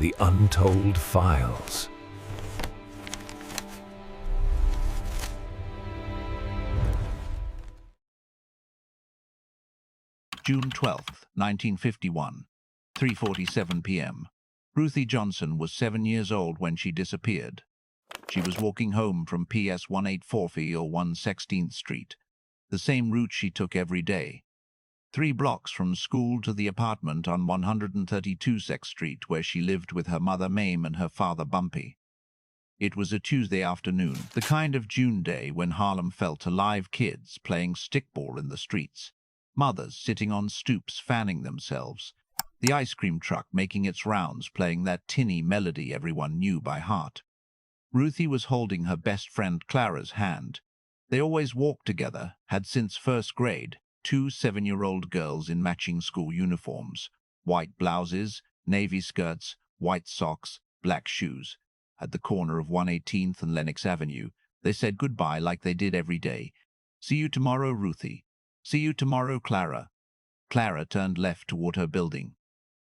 The Untold Files. June 12th, 1951, 3:47 p.m. Ruthie Johnson was 7 years old when she disappeared. She was walking home from PS 184 or 116th Street, the same route she took every day. 3 blocks from school to the apartment on 132 Street where she lived with her mother Mame and her father Bumpy. It was a Tuesday afternoon, the kind of June day when Harlem felt alive, kids playing stickball in the streets, mothers sitting on stoops fanning themselves, the ice cream truck making its rounds playing that tinny melody everyone knew by heart. Ruthie was holding her best friend Clara's hand. They always walked together, had since first grade, 2 7-year-old girls in matching school uniforms, white blouses, navy skirts, white socks, black shoes. At the corner of 118th and Lenox Avenue, they said goodbye like they did every day. "See you tomorrow, Ruthie. See you tomorrow, Clara." Clara turned left toward her building.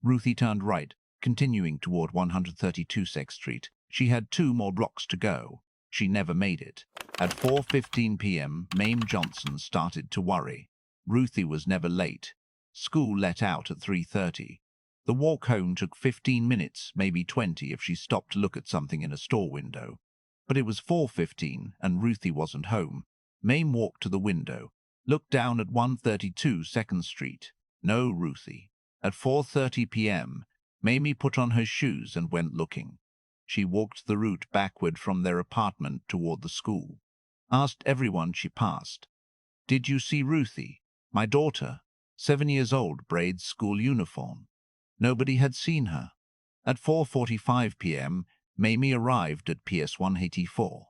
Ruthie turned right, continuing toward 132 Street. She had 2 more blocks to go. She never made it. At 4:15 p.m., Mame Johnson started to worry. Ruthie was never late. School let out at 3:30. The walk home took 15 minutes, maybe 20 if she stopped to look at something in a store window. But it was 4:15 and Ruthie wasn't home. Mame walked to the window, looked down at 132 2nd Street. No Ruthie. At 4:30 p.m., Mamie put on her shoes and went looking. She walked the route backward from their apartment toward the school. Asked everyone she passed, "Did you see Ruthie? My daughter, 7 years old, braids, school uniform." Nobody had seen her. At 4:45 p.m., Mamie arrived at PS 184.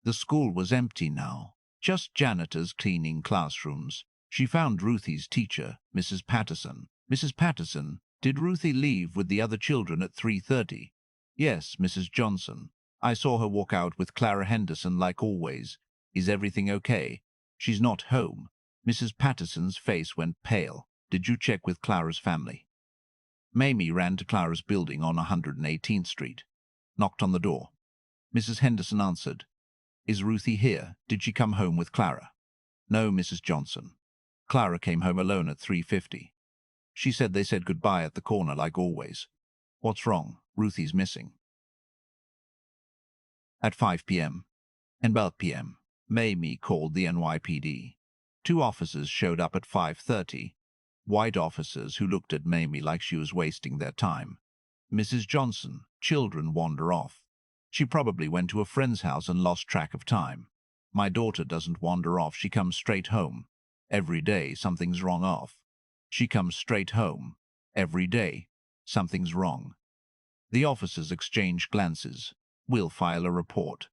The school was empty now, just janitors cleaning classrooms. She found Ruthie's teacher, Mrs. Patterson. "Mrs. Patterson, did Ruthie leave with the other children at 3:30? "Yes, Mrs. Johnson. I saw her walk out with Clara Henderson like always. Is everything okay? She's not home." Mrs. Patterson's face went pale. "Did you check with Clara's family?" Mamie ran to Clara's building on 118th Street. Knocked on the door. Mrs. Henderson answered. "Is Ruthie here? Did she come home with Clara?" "No, Mrs. Johnson. Clara came home alone at 3:50. She said they said goodbye at the corner like always." "What's wrong? Ruthie's missing." At 5 p.m. and 12 p.m., Mamie called the NYPD. 2 officers showed up at 5:30. White officers who looked at Mamie like she was wasting their time. "Mrs. Johnson, children wander off. She probably went to a friend's house and lost track of time. My daughter doesn't wander off, she comes straight home. Every day something's wrong off. She comes straight home. Every day something's wrong." The officers exchanged glances. "We'll file a report.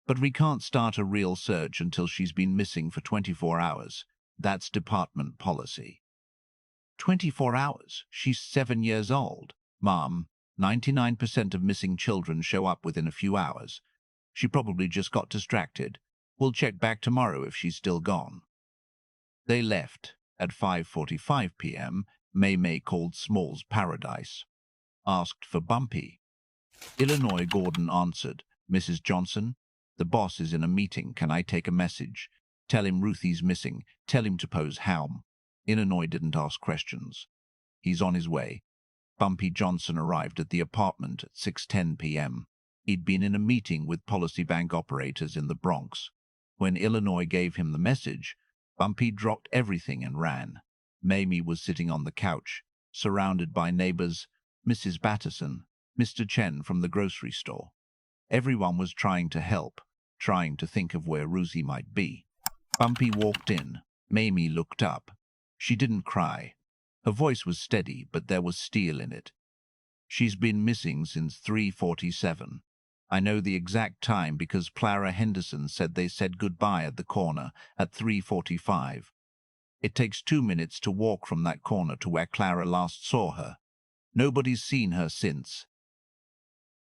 But we can't start a real search until she's been missing for 24 hours. That's department policy." 24 hours? She's 7 years old. "Mom, 99% of missing children show up within a few hours. She probably just got distracted. We'll check back tomorrow if she's still gone." They left. At 5:45 p.m., May called Small's Paradise. Asked for Bumpy. Illinois Gordon answered. "Mrs. Johnson, the boss is in a meeting. Can I take a message? Tell him Ruthie's missing. Tell him to pose Helm." Illinois didn't ask questions. "He's on his way." Bumpy Johnson arrived at the apartment at 6:10 p.m. He'd been in a meeting with Policy Bank operators in the Bronx. When Illinois gave him the message, Bumpy dropped everything and ran. Mamie was sitting on the couch, surrounded by neighbors, Mrs. Patterson, Mr. Chen from the grocery store. Everyone was trying to help, trying to think of where Ruthie might be. Bumpy walked in. Mamie looked up. She didn't cry. Her voice was steady, but there was steel in it. "She's been missing since 3:47. I know the exact time because Clara Henderson said they said goodbye at the corner at 3:45. It takes 2 minutes to walk from that corner to where Clara last saw her. Nobody's seen her since."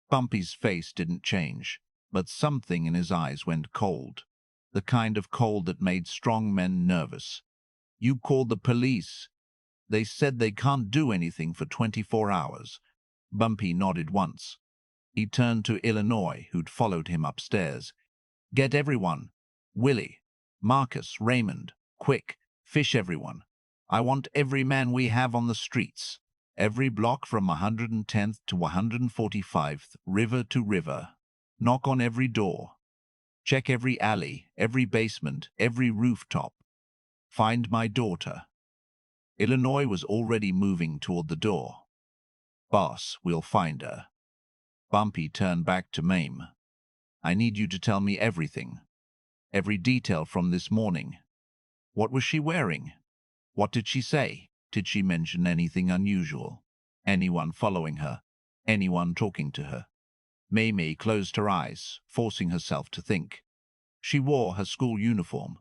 Bumpy's face didn't change, but something in his eyes went cold. The kind of cold that made strong men nervous. "You called the police. They said they can't do anything for 24 hours. Bumpy nodded once. He turned to Illinois, who'd followed him upstairs. "Get everyone. Willie, Marcus, Raymond, quick, fish everyone. I want every man we have on the streets. Every block from 110th to 145th, river to river. Knock on every door. Check every alley, every basement, every rooftop. Find my daughter." Illinois was already moving toward the door. "Boss, we'll find her." Bumpy turned back to Mame. "I need you to tell me everything. Every detail from this morning. What was she wearing? What did she say? Did she mention anything unusual? Anyone following her? Anyone talking to her?" Mamie closed her eyes, forcing herself to think. She wore her school uniform.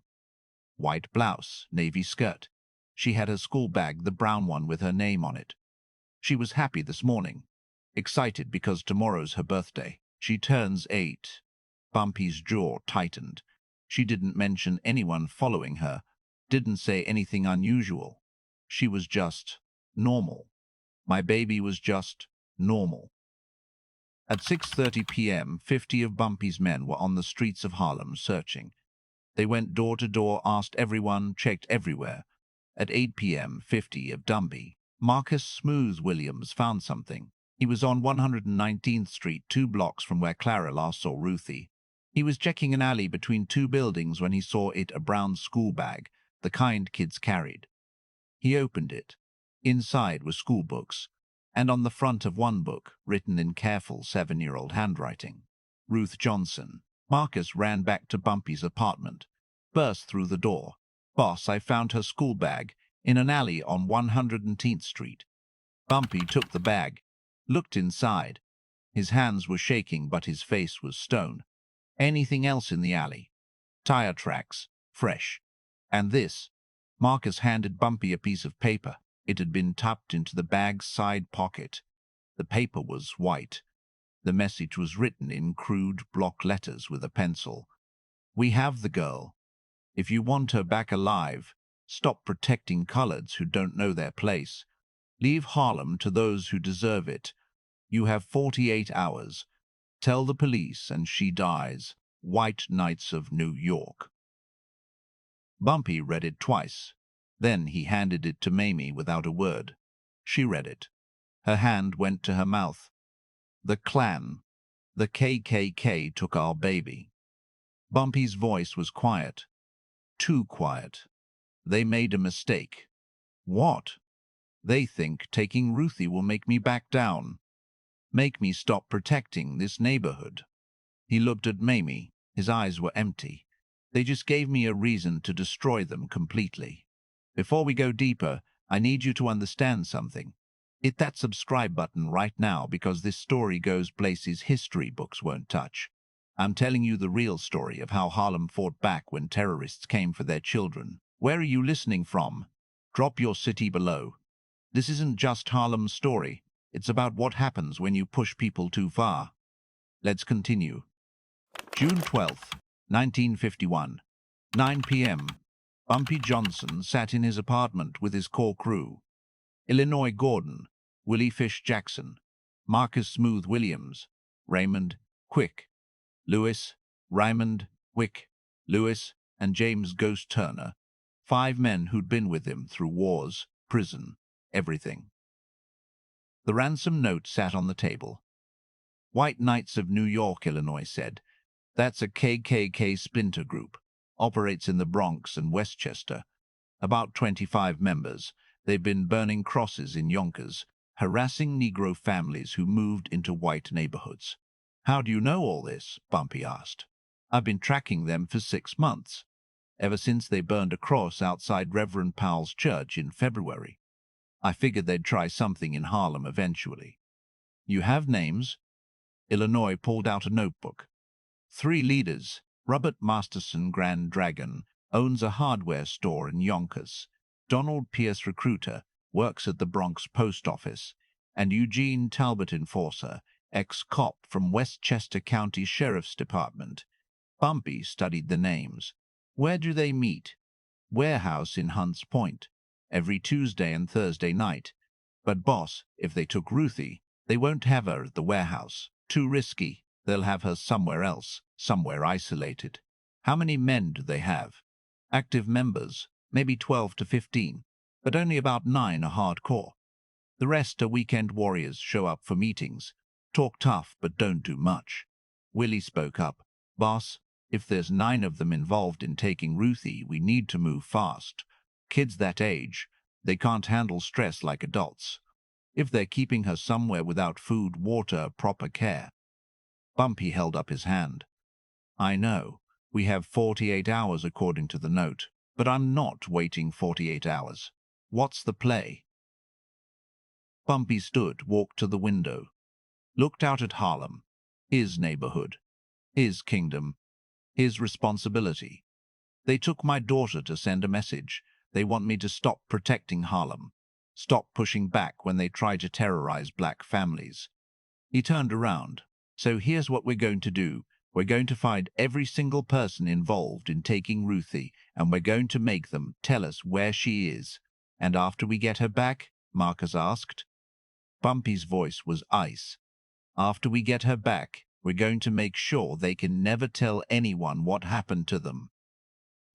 White blouse, navy skirt. She had her school bag, the brown one with her name on it. She was happy this morning, excited because tomorrow's her birthday. She turns 8. Bumpy's jaw tightened. She didn't mention anyone following her, didn't say anything unusual. She was just normal. My baby was just normal. At 6:30 p.m., 50 of Bumpy's men were on the streets of Harlem searching. They went door to door, asked everyone, checked everywhere. At 8 p.m., 50 of Dumby, Marcus Smooth Williams found something. He was on 119th Street, 2 blocks from where Clara last saw Ruthie. He was checking an alley between 2 buildings when he saw it, a brown school bag, the kind kids carried. He opened it. Inside were school books, and on the front of one book, written in careful 7-year-old handwriting, "Ruth Johnson." Marcus ran back to Bumpy's apartment, burst through the door. "Boss, I found her school bag in an alley on 110th Street. Bumpy took the bag, looked inside. His hands were shaking, but his face was stone. "Anything else in the alley?" "Tire tracks, fresh. And this." Marcus handed Bumpy a piece of paper. It had been tucked into the bag's side pocket. The paper was white. The message was written in crude block letters with a pencil. "We have the girl. If you want her back alive, stop protecting coloreds who don't know their place. Leave Harlem to those who deserve it. You have 48 hours. Tell the police and she dies. White Knights of New York." Bumpy read it twice. Then he handed it to Mamie without a word. She read it. Her hand went to her mouth. "The Klan, the KKK took our baby." Bumpy's voice was quiet. Too quiet. "They made a mistake." "What?" "They think taking Ruthie will make me back down. Make me stop protecting this neighborhood." He looked at Mamie. His eyes were empty. "They just gave me a reason to destroy them completely. Before we go deeper, I need you to understand something. Hit that subscribe button right now, because this story goes places history books won't touch. I'm telling you the real story of how Harlem fought back when terrorists came for their children. Where are you listening from? Drop your city below. This isn't just Harlem's story. It's about what happens when you push people too far. Let's continue. June 12th, 1951, 9 p.m. Bumpy Johnson sat in his apartment with his core crew. Illinois Gordon, Willie Fish Jackson, Marcus Smooth Williams, Raymond Quick, Lewis, Raymond Quick, Lewis, and James Ghost Turner, 5 men who'd been with him through wars, prison, everything. The ransom note sat on the table. "White Knights of New York," Illinois said. "That's a KKK splinter group. Operates in the Bronx and Westchester. About 25 members. They've been burning crosses in Yonkers, harassing Negro families who moved into white neighborhoods." "How do you know all this?" Bumpy asked. "I've been tracking them for 6 months, ever since they burned a cross outside Reverend Powell's church in February. I figured they'd try something in Harlem eventually." "You have names?" Illinois pulled out a notebook. 3 leaders. Robert Masterson, Grand Dragon, owns a hardware store in Yonkers. Donald Pierce, recruiter, works at the Bronx post office. And Eugene Talbot, enforcer, ex-cop from Westchester County Sheriff's Department. Bumpy studied the names. "Where do they meet?" "Warehouse in Hunts Point. Every Tuesday and Thursday night. But boss, if they took Ruthie, They won't have her at the warehouse. Too risky. They'll have her somewhere else, somewhere isolated. How many men do they have? Active members, maybe 12 to 15, but only about 9 are hardcore. The rest are weekend warriors, show up for meetings, talk tough but don't do much. Willie spoke up. Boss, if there's 9 of them involved in taking Ruthie, we need to move fast. Kids that age, they can't handle stress like adults. If they're keeping her somewhere without food, water, proper care. Bumpy held up his hand. I know, we have 48 hours according to the note, but I'm not waiting 48 hours. What's the play? Bumpy stood, walked to the window, looked out at Harlem, his neighborhood, his kingdom, his responsibility. They took my daughter to send a message. They want me to stop protecting Harlem, stop pushing back when they try to terrorize black families. He turned around. So here's what we're going to do. We're going to find every single person involved in taking Ruthie, and we're going to make them tell us where she is. And after we get her back, Marcus asked. Bumpy's voice was ice. After we get her back, we're going to make sure they can never tell anyone what happened to them.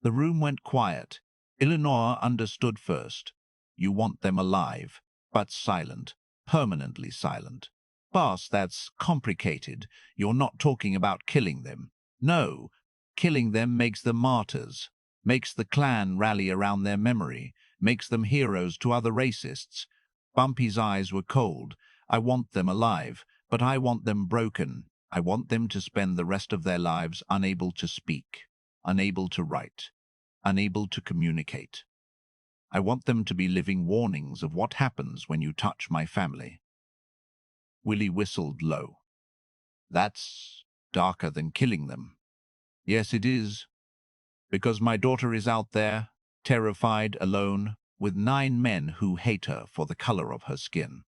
The room went quiet. Eleanor understood first. You want them alive, but silent, permanently silent. Boss, that's complicated. You're not talking about killing them. No, killing them makes them martyrs, makes the Klan rally around their memory, makes them heroes to other racists. Bumpy's eyes were cold. I want them alive, but I want them broken. I want them to spend the rest of their lives unable to speak, unable to write, unable to communicate. I want them to be living warnings of what happens when you touch my family. Willie whistled low. That's darker than killing them. Yes, it is. Because my daughter is out there, terrified, alone, with 9 men who hate her for the color of her skin.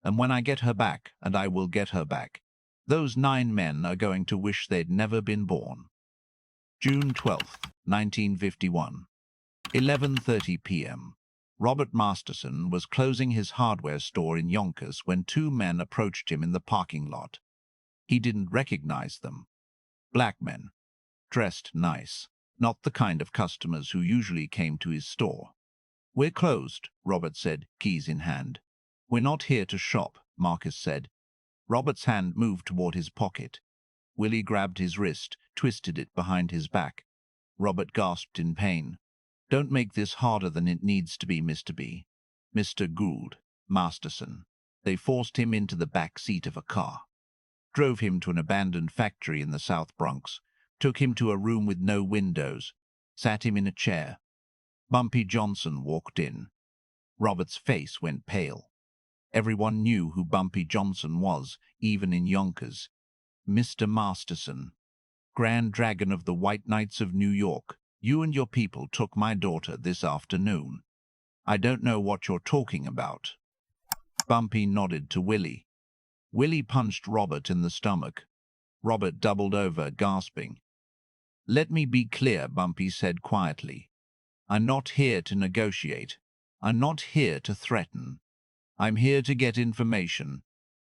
And when I get her back, and I will get her back, those 9 men are going to wish they'd never been born. June 12th, 1951. 11:30 p.m. Robert Masterson was closing his hardware store in Yonkers when 2 men approached him in the parking lot. He didn't recognize them. Black men, dressed nice, not the kind of customers who usually came to his store. We're closed, Robert said, keys in hand. We're not here to shop, Marcus said. Robert's hand moved toward his pocket. Willie grabbed his wrist, twisted it behind his back. Robert gasped in pain. Don't make this harder than it needs to be, Mr. B. Mr. Gould, Masterson. They forced him into the back seat of a car, drove him to an abandoned factory in the South Bronx, took him to a room with no windows, sat him in a chair. Bumpy Johnson walked in. Robert's face went pale. Everyone knew who Bumpy Johnson was, even in Yonkers. Mr. Masterson, Grand Dragon of the White Knights of New York, you and your people took my daughter this afternoon. I don't know what you're talking about. Bumpy nodded to Willie. Willie punched Robert in the stomach. Robert doubled over, gasping. Let me be clear, Bumpy said quietly. I'm not here to negotiate. I'm not here to threaten. I'm here to get information.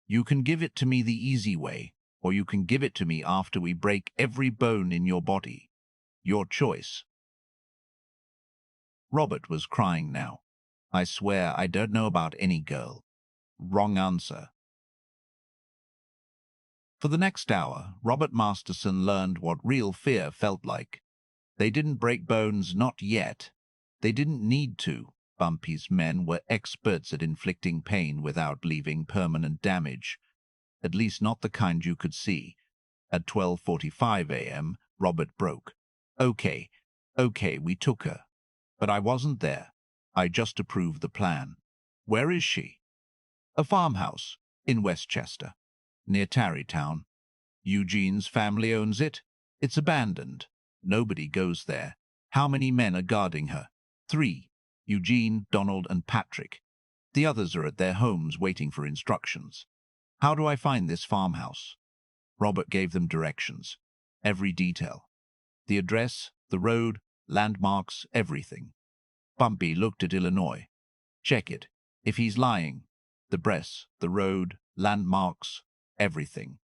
You can give it to me the easy way, or you can give it to me after we break every bone in your body. Your choice. Robert was crying now. I swear I don't know about any girl. Wrong answer. For the next hour, Robert Masterson learned what real fear felt like. They didn't break bones, not yet. They didn't need to. Bumpy's men were experts at inflicting pain without leaving permanent damage. At least not the kind you could see. At 12:45 a.m., Robert broke. Okay, we took her. But I wasn't there. I just approved the plan. Where is she? A farmhouse in Westchester, near Tarrytown. Eugene's family owns it. It's abandoned. Nobody goes there. How many men are guarding her? 3. Eugene, Donald, and Patrick. The others are at their homes waiting for instructions. How do I find this farmhouse? Robert gave them directions. Every detail. The address, the road, landmarks, everything. Bumpy looked at Illinois. Check it. If he's lying, the address, the road, landmarks, everything.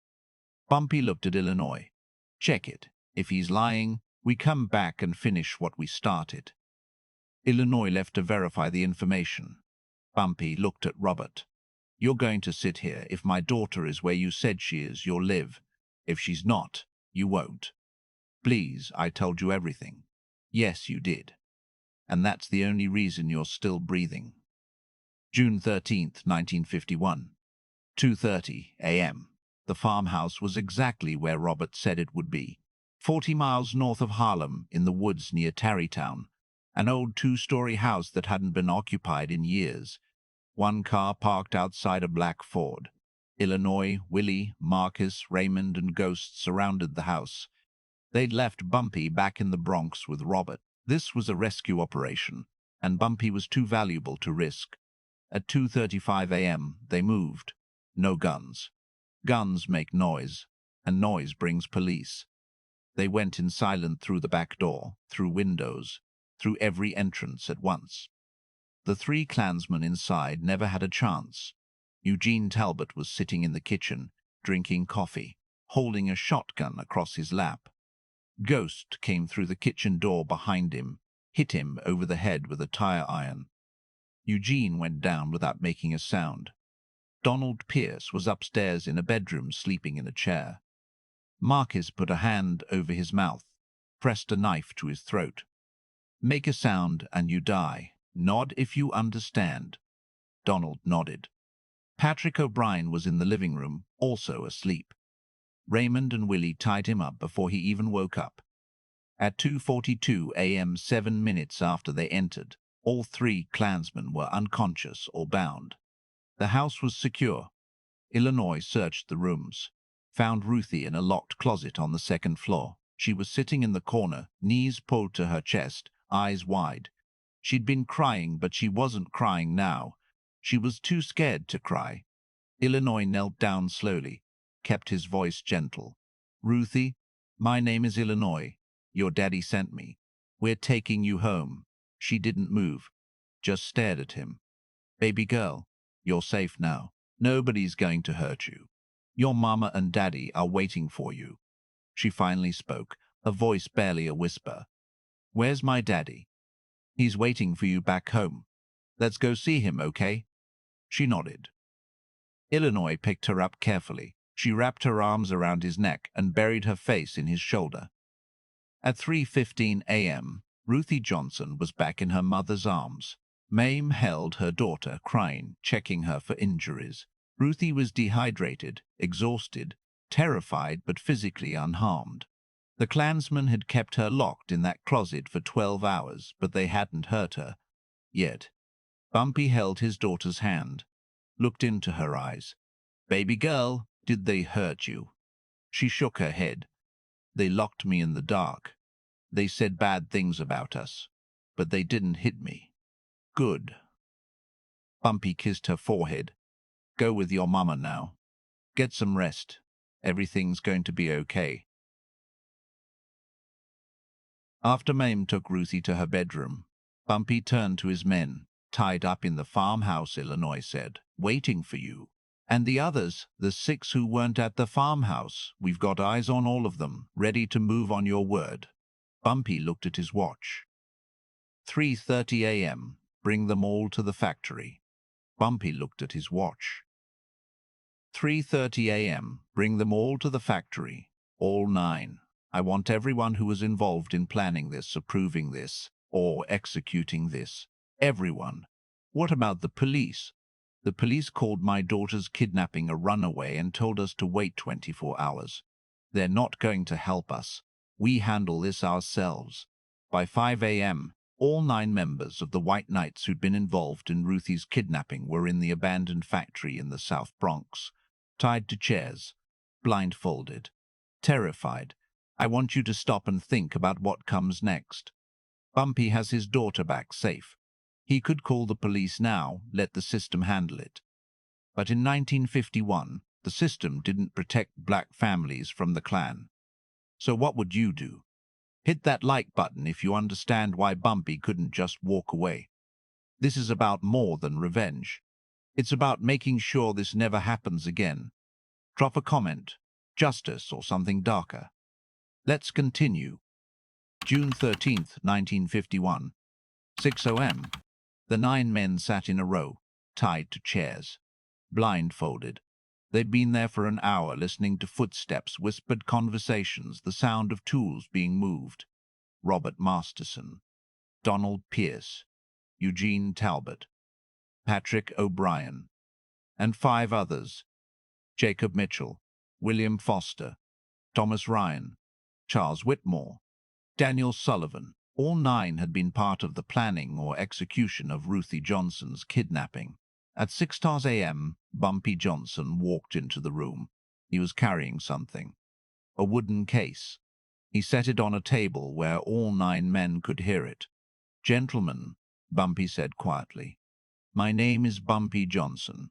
Bumpy looked at Illinois. Check it. If he's lying, we come back and finish what we started. Illinois left to verify the information. Bumpy looked at Robert. You're going to sit here. If my daughter is where you said she is, you'll live. If she's not, you won't. Please, I told you everything. Yes, you did. And that's the only reason you're still breathing. June 13th, 1951. 2:30 a.m. The farmhouse was exactly where Robert said it would be. 40 miles north of Harlem, in the woods near Tarrytown. An old two-story house that hadn't been occupied in years. One car parked outside a black Ford. Illinois, Willie, Marcus, Raymond, and Ghost surrounded the house. They'd left Bumpy back in the Bronx with Robert. This was a rescue operation, and Bumpy was too valuable to risk. At 2:35 a.m., they moved. No guns. Guns make noise, and noise brings police. They went in silent through the back door, through windows, through every entrance at once. The three Klansmen inside never had a chance. Eugene Talbot was sitting in the kitchen, drinking coffee, holding a shotgun across his lap. Ghost came through the kitchen door behind him, hit him over the head with a tire iron. Eugene went down without making a sound. Donald Pierce was upstairs in a bedroom sleeping in a chair. Marcus put a hand over his mouth, pressed a knife to his throat. Make a sound and you die. Nod if you understand. Donald nodded. Patrick O'Brien was in the living room, also asleep. Raymond and Willie tied him up before he even woke up. At 2:42 a.m., 7 minutes after they entered, all three Klansmen were unconscious or bound. The house was secure. Illinois searched the rooms, found Ruthie in a locked closet on the second floor. She was sitting in the corner, knees pulled to her chest, eyes wide. She'd been crying, but she wasn't crying now. She was too scared to cry. Illinois knelt down slowly, kept his voice gentle. Ruthie, my name is Illinois. Your daddy sent me. We're taking you home. She didn't move, just stared at him. Baby girl, you're safe now. Nobody's going to hurt you. Your mama and daddy are waiting for you. She finally spoke, a voice barely a whisper. Where's my daddy? He's waiting for you back home. Let's go see him, okay? She nodded. Illinois picked her up carefully. She wrapped her arms around his neck and buried her face in his shoulder. At 3:15 a.m., Ruthie Johnson was back in her mother's arms. Mame held her daughter, crying, checking her for injuries. Ruthie was dehydrated, exhausted, terrified but physically unharmed. The Klansmen had kept her locked in that closet for 12 hours, but they hadn't hurt her. Yet, Bumpy held his daughter's hand, looked into her eyes. Baby girl, did they hurt you? She shook her head. They locked me in the dark. They said bad things about us, but they didn't hit me. Good. Bumpy kissed her forehead. Go with your mama now. Get some rest. Everything's going to be okay. After Mame took Ruthie to her bedroom, Bumpy turned to his men. Tied up in the farmhouse, Illinois said. Waiting for you. And the others, the 6 who weren't at the farmhouse, we've got eyes on all of them, ready to move on your word. Bumpy looked at his watch. 3:30 a.m. Bring them all to the factory. Bumpy looked at his watch. 3:30 a.m. Bring them all to the factory. All 9. I want everyone who was involved in planning this, approving this, or executing this. Everyone. What about the police? The police called my daughter's kidnapping a runaway and told us to wait 24 hours. They're not going to help us. We handle this ourselves. By 5 a.m., all 9 members of the White Knights who'd been involved in Ruthie's kidnapping were in the abandoned factory in the South Bronx, tied to chairs, blindfolded, terrified. I want you to stop and think about what comes next. Bumpy has his daughter back safe. He could call the police now, let the system handle it. But in 1951, the system didn't protect black families from the Klan. So what would you do? Hit that like button if you understand why Bumpy couldn't just walk away. This is about more than revenge. It's about making sure this never happens again. Drop a comment, justice or something darker. Let's continue. June 13th, 1951. 6 a.m. The 9 men sat in a row, tied to chairs, blindfolded. They'd been there for an hour listening to footsteps, whispered conversations, the sound of tools being moved. Robert Masterson, Donald Pierce, Eugene Talbot, Patrick O'Brien, and 5 others: Jacob Mitchell, William Foster, Thomas Ryan, Charles Whitmore, Daniel Sullivan. All 9 had been part of the planning or execution of Ruthie Johnson's kidnapping. At 6 a.m., Bumpy Johnson walked into the room. He was carrying something, a wooden case. He set it on a table where all 9 men could hear it. "Gentlemen," Bumpy said quietly, "my name is Bumpy Johnson.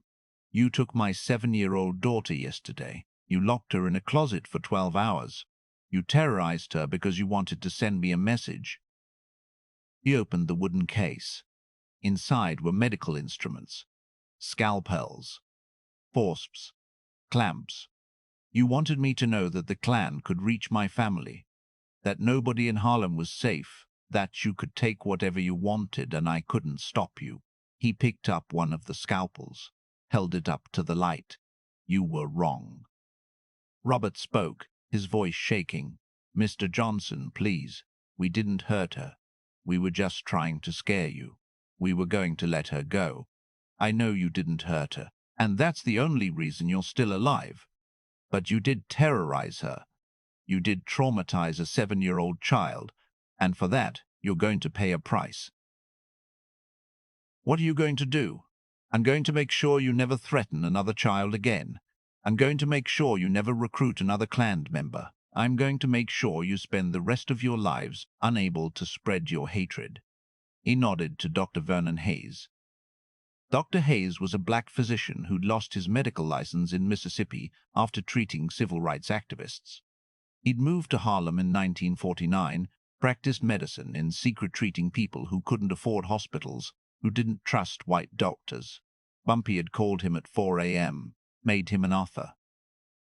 You took my 7-year-old daughter yesterday. You locked her in a closet for 12 hours. You terrorized her because you wanted to send me a message." He opened the wooden case. Inside were medical instruments, scalpels, forceps, clamps. "You wanted me to know that the Klan could reach my family, that nobody in Harlem was safe, that you could take whatever you wanted and I couldn't stop you." He picked up one of the scalpels, held it up to the light. "You were wrong." Robert spoke, his voice shaking. "Mr. Johnson, please. We didn't hurt her. We were just trying to scare you. We were going to let her go. I know you didn't hurt her, and that's the only reason you're still alive. But you did terrorize her. You did traumatize a 7-year-old child, and for that, you're going to pay a price." "What are you going to do?" "I'm going to make sure you never threaten another child again. I'm going to make sure you never recruit another Klan member. I'm going to make sure you spend the rest of your lives unable to spread your hatred." He nodded to Dr. Vernon Hayes. Dr. Hayes was a black physician who'd lost his medical license in Mississippi after treating civil rights activists. He'd moved to Harlem in 1949, practiced medicine in secret, treating people who couldn't afford hospitals, who didn't trust white doctors. Bumpy had called him at 4 a.m., made him an offer.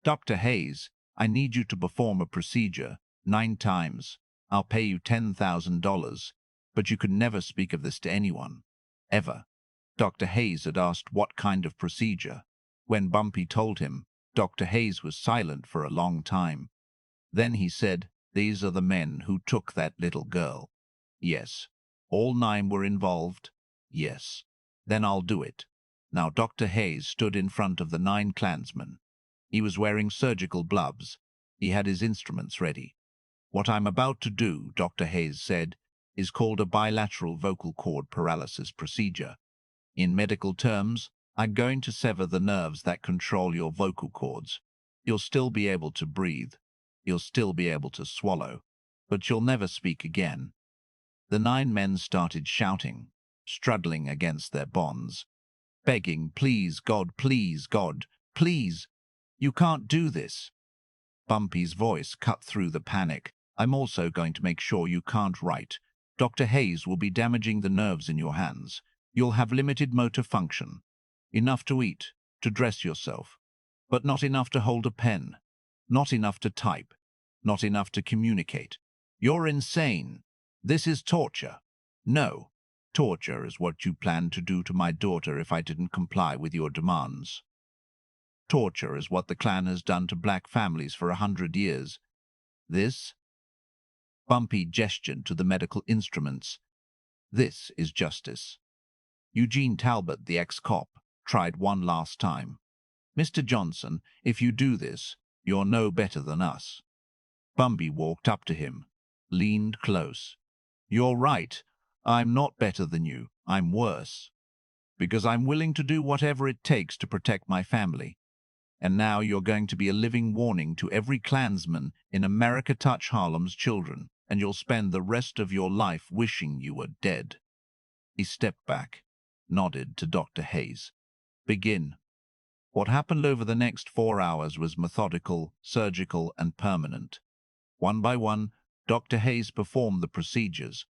"Dr. Hayes, I need you to perform a procedure 9 times. I'll pay you $10,000, but you can never speak of this to anyone. Ever." Dr. Hayes had asked what kind of procedure. When Bumpy told him, Dr. Hayes was silent for a long time. Then he said, "These are the men who took that little girl." "Yes." "All 9 were involved?" "Yes." "Then I'll do it." Now Dr. Hayes stood in front of the 9 Klansmen. He was wearing surgical gloves. He had his instruments ready. "What I'm about to do," Dr. Hayes said, "is called a bilateral vocal cord paralysis procedure. In medical terms, I'm going to sever the nerves that control your vocal cords. You'll still be able to breathe. You'll still be able to swallow, but you'll never speak again." The 9 men started shouting, struggling against their bonds, begging, "Please, God, please, God, please. You can't do this." Bumpy's voice cut through the panic. "I'm also going to make sure you can't write. Dr. Hayes will be damaging the nerves in your hands. You'll have limited motor function. Enough to eat, to dress yourself, but not enough to hold a pen. Not enough to type. Not enough to communicate. You're insane. This is torture." "No. Torture is what you planned to do to my daughter if I didn't comply with your demands. Torture is what the Klan has done to black families for 100 years. This," Bumpy gestured to the medical instruments, "this is justice." Eugene Talbot, the ex-cop, tried one last time. "Mr. Johnson, if you do this, you're no better than us." Bumpy walked up to him, leaned close. "You're right. I'm not better than you. I'm worse. Because I'm willing to do whatever it takes to protect my family. And now you're going to be a living warning to every Klansman in America. Touch Harlem's children, and you'll spend the rest of your life wishing you were dead." He stepped back, nodded to Dr. Hayes. "Begin." What happened over the next 4 hours was methodical, surgical, and permanent. One by one, Dr. Hayes performed the procedures.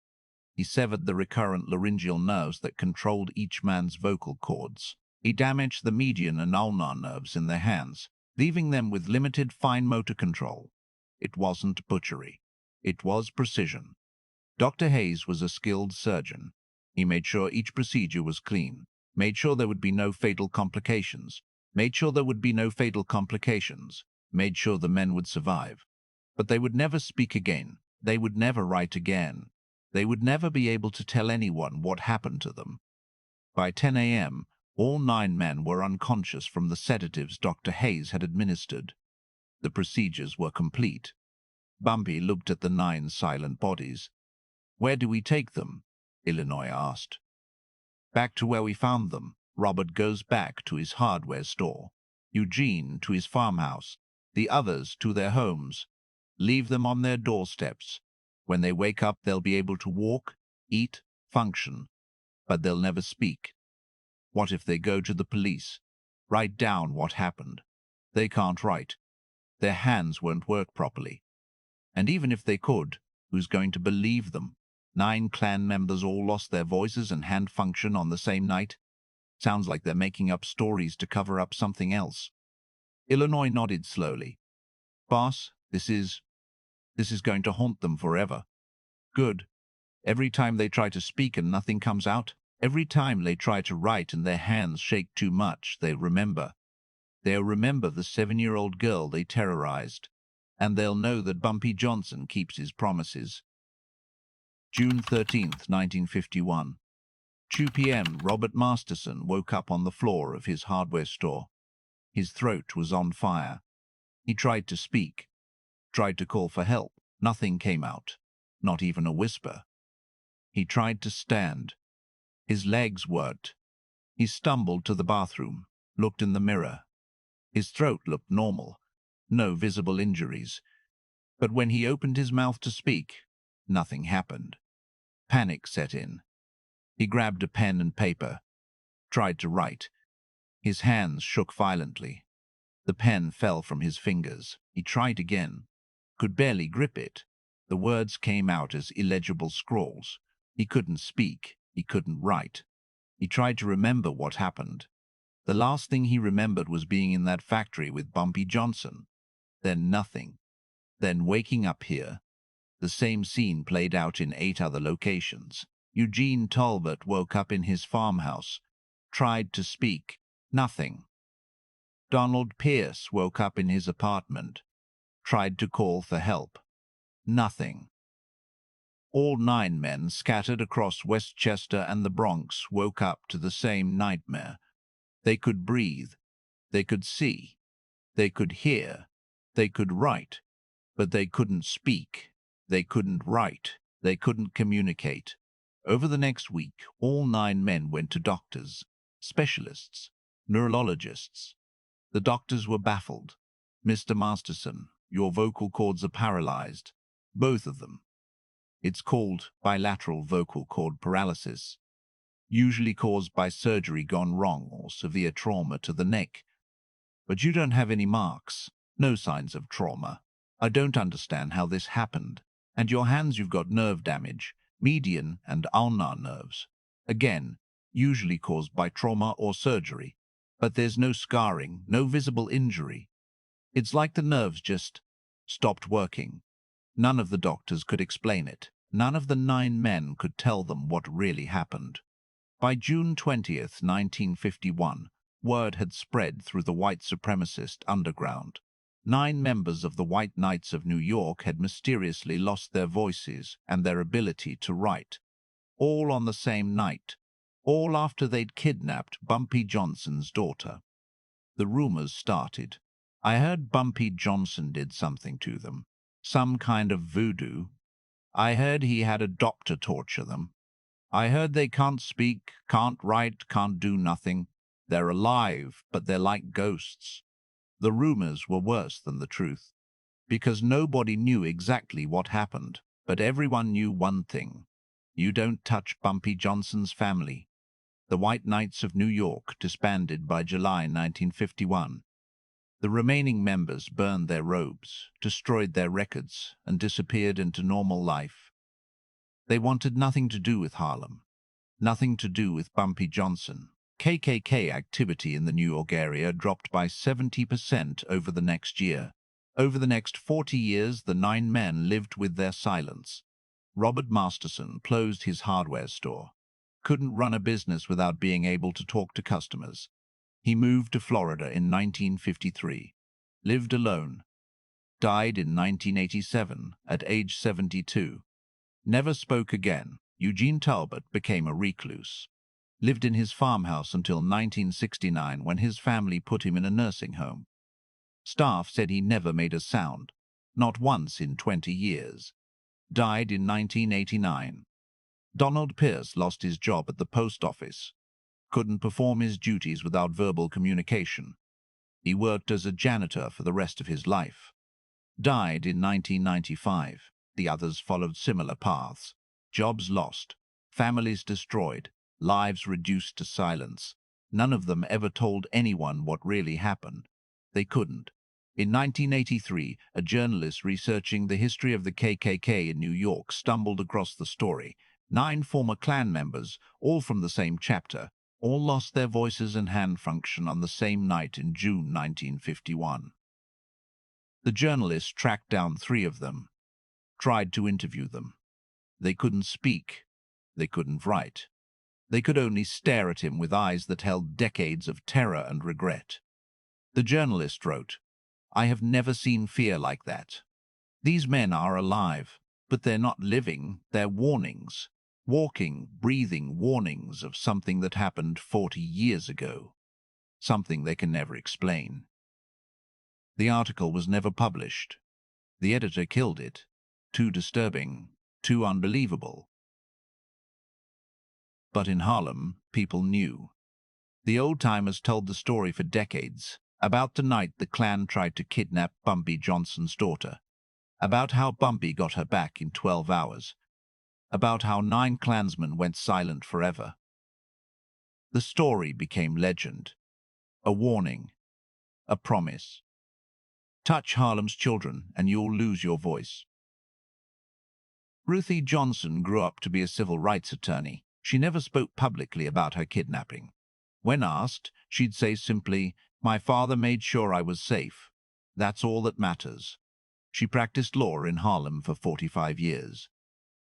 He severed the recurrent laryngeal nerves that controlled each man's vocal cords. He damaged the median and ulnar nerves in their hands, leaving them with limited fine motor control. It wasn't butchery. It was precision. Dr. Hayes was a skilled surgeon. He made sure each procedure was clean, made sure there would be no fatal complications, made sure the men would survive. But they would never speak again. They would never write again. They would never be able to tell anyone what happened to them. By 10 a.m., all 9 men were unconscious from the sedatives Dr. Hayes had administered. The procedures were complete. Bumpy looked at the 9 silent bodies. "Where do we take them?" Illinois asked. "Back to where we found them." Robert goes back to his hardware store. Eugene to his farmhouse. The others to their homes. Leave them on their doorsteps. When they wake up, they'll be able to walk, eat, function, but they'll never speak. What if they go to the police? Write down what happened. They can't write. Their hands won't work properly. And even if they could, who's going to believe them? 9 Klan members all lost their voices and hand function on the same night? Sounds like they're making up stories to cover up something else. Illinois nodded slowly. "Boss, this is going to haunt them forever." "Good. Every time they try to speak and nothing comes out, every time they try to write and their hands shake too much, they'll remember. They'll remember the 7-year-old girl they terrorized, and they'll know that Bumpy Johnson keeps his promises." June 13th, 1951. 2 p.m. Robert Masterson woke up on the floor of his hardware store. His throat was on fire. He tried to speak, tried to call for help. Nothing came out, not even a whisper. He tried to stand. His legs worked. He stumbled to the bathroom, looked in the mirror. His throat looked normal, no visible injuries. But when he opened his mouth to speak, nothing happened. Panic set in. He grabbed a pen and paper, tried to write. His hands shook violently. The pen fell from his fingers. He tried again, could barely grip it. The words came out as illegible scrawls. He couldn't speak. He couldn't write. He tried to remember what happened. The last thing he remembered was being in that factory with Bumpy Johnson. Then nothing. Then waking up here. The same scene played out in 8 other locations. Eugene Talbot woke up in his farmhouse, tried to speak. Nothing. Donald Pierce woke up in his apartment, tried to call for help. Nothing. All 9 men scattered across Westchester and the Bronx woke up to the same nightmare. They could breathe. They could see. They could hear. They could write. But they couldn't speak. They couldn't write. They couldn't communicate. Over the next week, all 9 men went to doctors, specialists, neurologists. The doctors were baffled. "Mr. Masterson, your vocal cords are paralyzed. Both of them. It's called bilateral vocal cord paralysis, usually caused by surgery gone wrong or severe trauma to the neck. But you don't have any marks, no signs of trauma. I don't understand how this happened. And your hands, you've got nerve damage, median and ulnar nerves. Again, usually caused by trauma or surgery. But there's no scarring, no visible injury. It's like the nerves just stopped working." None of the doctors could explain it. None of the 9 men could tell them what really happened. By June 20th, 1951, word had spread through the white supremacist underground. 9 members of the White Knights of New York had mysteriously lost their voices and their ability to write. All on the same night. All after they'd kidnapped Bumpy Johnson's daughter. The rumors started. "I heard Bumpy Johnson did something to them. Some kind of voodoo. I heard he had a doctor torture them. I heard they can't speak, can't write, can't do nothing. They're alive, but they're like ghosts." The rumors were worse than the truth, because nobody knew exactly what happened, but everyone knew one thing. You don't touch Bumpy Johnson's family. The White Knights of New York disbanded by July 1951. The remaining members burned their robes, destroyed their records, and disappeared into normal life. They wanted nothing to do with Harlem, nothing to do with Bumpy Johnson, KKK activity in the New York area dropped by 70% over the next year. Over the next 40 years, the 9 men lived with their silence. Robert Masterson closed his hardware store. Couldn't run a business without being able to talk to customers. He moved to Florida in 1953. Lived alone. Died in 1987 at age 72. Never spoke again. Eugene Talbot became a recluse. Lived in his farmhouse until 1969 when his family put him in a nursing home. Staff said he never made a sound, not once in 20 years. Died in 1989. Donald Pierce lost his job at the post office. Couldn't perform his duties without verbal communication. He worked as a janitor for the rest of his life. Died in 1995. The others followed similar paths. Jobs lost, families destroyed, lives reduced to silence. None of them ever told anyone what really happened. They couldn't. In 1983, a journalist researching the history of the KKK in New York stumbled across the story. 9 former Klan members, all from the same chapter, all lost their voices and hand function on the same night in June 1951. The journalist tracked down 3 of them, tried to interview them. They couldn't speak. They couldn't write. They could only stare at him with eyes that held decades of terror and regret. The journalist wrote, "I have never seen fear like that. These men are alive, but they're not living, they're warnings. Walking, breathing warnings of something that happened 40 years ago. Something they can never explain." The article was never published. The editor killed it. Too disturbing, too unbelievable. But in Harlem, people knew. The old-timers told the story for decades, about the night the Klan tried to kidnap Bumpy Johnson's daughter, about how Bumpy got her back in 12 hours, about how 9 Klansmen went silent forever. The story became legend, a warning, a promise. Touch Harlem's children and you'll lose your voice. Ruthie Johnson grew up to be a civil rights attorney. She never spoke publicly about her kidnapping. When asked, she'd say simply, "My father made sure I was safe. That's all that matters." She practiced law in Harlem for 45 years.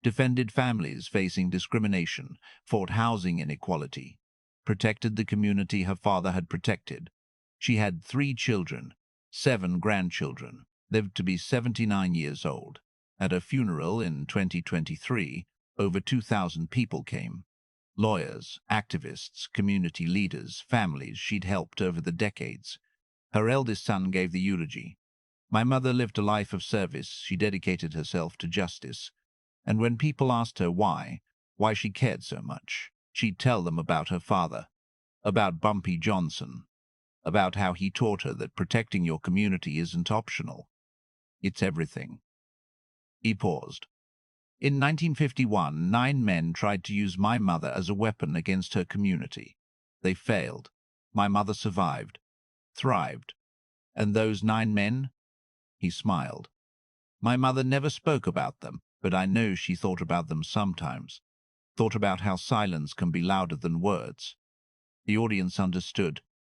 Defended families facing discrimination, fought housing inequality, protected the community her father had protected. She had 3 children, 7 grandchildren, lived to be 79 years old. At her funeral in 2023, over 2,000 people came. Lawyers, activists, community leaders, families she'd helped over the decades. Her eldest son gave the eulogy. "My mother lived a life of service. She dedicated herself to justice. And when people asked her why she cared so much, she'd tell them about her father, about Bumpy Johnson, about how he taught her that protecting your community isn't optional. It's everything." He paused. In 1951, 9 men tried to use my mother as a weapon against her community. They failed. My mother survived, thrived. And those 9 men? He smiled. My mother never spoke about them, but I know she thought about them sometimes. Thought about how silence can be louder than words. The audience understood.